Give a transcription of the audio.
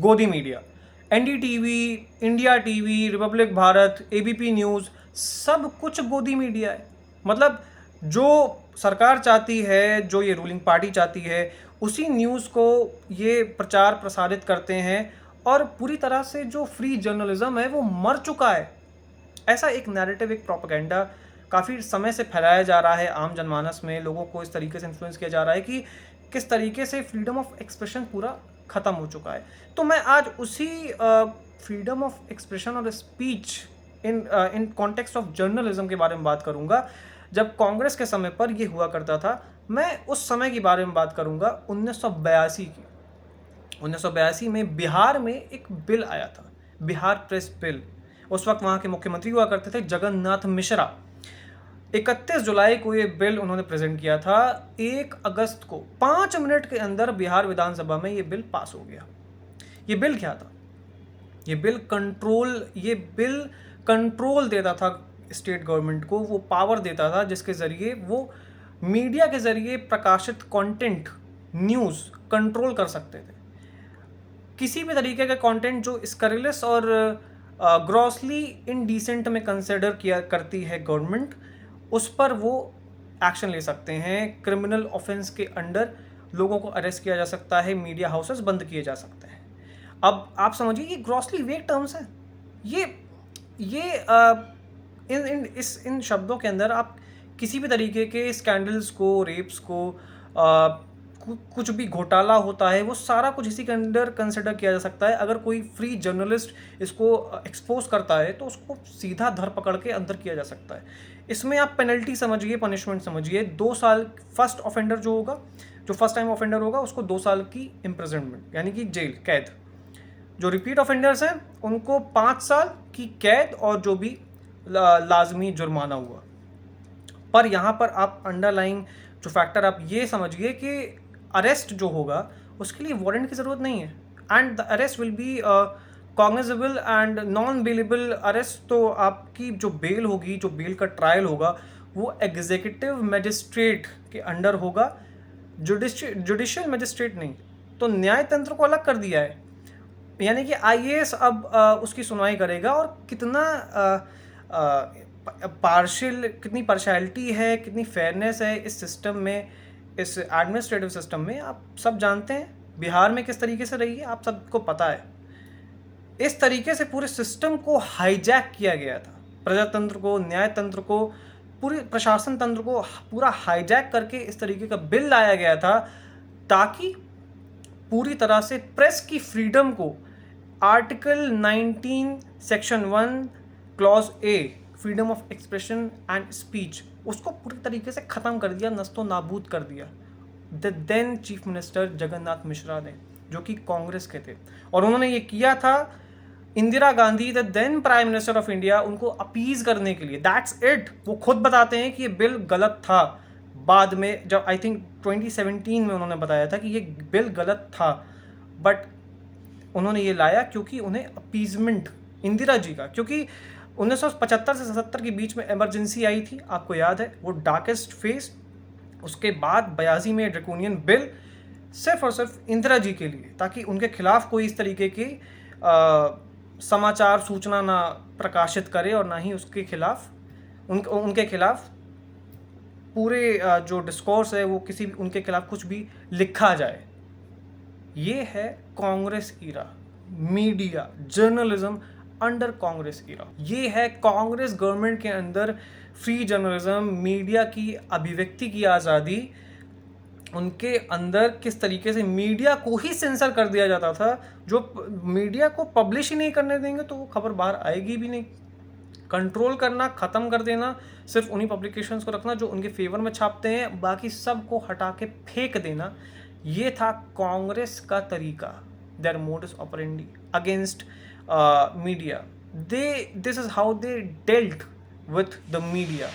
गोदी media, NDTV, India TV, Republic Bharat, ABP news, सब कुछ गोदी मीडिया है। मतलब जो सरकार चाहती है, जो ये रूलिंग पार्टी चाहती है, उसी न्यूज़ को ये प्रचार प्रसारित करते हैं और पूरी तरह से जो फ्री जर्नलिज्म है वो मर चुका है। ऐसा एक नैरेटिव, एक प्रोपेगेंडा काफ़ी समय से फैलाया जा रहा है आम जनमानस में। लोगों को इस तरीके से इन्फ्लुएंस किया जा रहा है कि किस तरीके से फ्रीडम ऑफ एक्सप्रेशन पूरा ख़त्म हो चुका है। तो मैं आज उसी फ्रीडम ऑफ एक्सप्रेशन और speech in context of journalism के बारे में बात करूंगा। जब कांग्रेस के समय पर यह हुआ करता था, मैं उस समय के बारे में बात करूंगा 1982 की। 1982 में बिहार में एक बिल आया था, बिहार प्रेस बिल। उस वक्त वहाँ के मुख्यमंत्री हुआ करते थे जगन्नाथ मिश्रा। 31 जुलाई को ये बिल उन्होंने प्रेजेंट किया था। 1 अगस्त को 5 मिनट के अंदर बिहार विधानसभा में ये बिल पास हो गया। ये बिल क्या था? ये बिल कंट्रोल देता था स्टेट गवर्नमेंट को, वो पावर देता था जिसके ज़रिए वो मीडिया के ज़रिए प्रकाशित कंटेंट, न्यूज़ कंट्रोल कर सकते थे। किसी भी तरीके का कंटेंट जो स्कैरिलस और ग्रॉसली इनडिसेंट में कंसिडर किया करती है गवर्नमेंट, उस पर वो एक्शन ले सकते हैं। क्रिमिनल ऑफेंस के अंडर लोगों को अरेस्ट किया जा सकता है, मीडिया हाउसेस बंद किए जा सकते हैं। अब आप समझिए ये ग्रॉसली वेग टर्म्स है। ये इन शब्दों के अंदर आप किसी भी तरीके के स्कैंडल्स को, रेप्स को, कुछ भी घोटाला होता है, वो सारा कुछ इसी के अंदर कंसिडर किया जा सकता है। अगर कोई फ्री जर्नलिस्ट इसको एक्सपोज करता है तो उसको सीधा धर पकड़ के अंदर किया जा सकता है। इसमें आप पेनल्टी समझिए, पनिशमेंट समझिए। 2 साल फर्स्ट ऑफेंडर जो होगा, जो फर्स्ट टाइम ऑफेंडर होगा, उसको 2 साल की इम्प्रिजनमेंट यानी कि जेल, कैद। जो रिपीट ऑफेंडर्स हैं उनको 5 साल की कैद और जो भी लाजमी जुर्माना हुआ। पर यहाँ पर आप अंडरलाइंग जो फैक्टर आप ये समझिए कि अरेस्ट जो होगा उसके लिए वारंट की ज़रूरत नहीं है, and the arrest will be cognizable and non bailable arrest. तो आपकी जो बेल होगी, जो बेल का ट्रायल होगा, वो एग्जीक्यूटिव मजिस्ट्रेट के अंडर होगा, जुडिशियल मजिस्ट्रेट नहीं। तो न्याय तंत्र को अलग कर दिया है, यानी कि आईएएस अब उसकी सुनवाई करेगा। और कितना पार्शियल, कितनी पार्शियलिटी है, कितनी फेयरनेस है इस सिस्टम में, इस एडमिनिस्ट्रेटिव सिस्टम में, आप सब जानते हैं। बिहार में किस तरीके से रही है आप सबको पता है। इस तरीके से पूरे सिस्टम को हाईजैक किया गया था, प्रजातंत्र को, न्याय तंत्र को, पूरे प्रशासन तंत्र को पूरा हाईजैक करके इस तरीके का बिल लाया गया था ताकि पूरी तरह से प्रेस की फ्रीडम को article 19 section 1 clause A, freedom of expression and speech, उसको पूरी तरीके से ख़त्म कर दिया, नस्तो नाबूद कर दिया the then chief minister Jagannath Mishra ने, जो कि कांग्रेस के थे। और उन्होंने ये किया था Indira Gandhi, the then prime minister of India, उनको अपीज करने के लिए। That's it. वो खुद बताते हैं कि ये बिल गलत था। बाद में जब आई थिंक 2017 में उन्होंने बताया था कि ये बिल गलत था, बट उन्होंने ये लाया क्योंकि उन्हें अपीजमेंट इंदिरा जी का, क्योंकि 1975 से 77 के बीच में इमरजेंसी आई थी, आपको याद है, वो डार्केस्ट फेस। उसके बाद 82 में ड्रैकोनियन बिल सिर्फ और सिर्फ इंदिरा जी के लिए, ताकि उनके खिलाफ कोई इस तरीके की समाचार सूचना ना प्रकाशित करे और ना ही उसके खिलाफ उनके खिलाफ पूरे जो डिस्कोर्स है वो किसी भी उनके खिलाफ कुछ भी लिखा जाए। ये है Congress era, media journalism under Congress era. ये है कांग्रेस गवर्नमेंट के अंदर फ्री जर्नलिज्म, मीडिया की अभिव्यक्ति की आज़ादी। उनके अंदर किस तरीके से मीडिया को ही सेंसर कर दिया जाता था। जो मीडिया को पब्लिश ही नहीं करने देंगे तो वो खबर बाहर आएगी भी नहीं। कंट्रोल करना, ख़त्म कर देना, सिर्फ उन्हीं पब्लिकेशंस को रखना जो उनके फेवर में छापते हैं, बाकी सब को हटा के फेंक देना। ये था कांग्रेस का तरीका, their modus operandi against media. This is how they dealt with the media.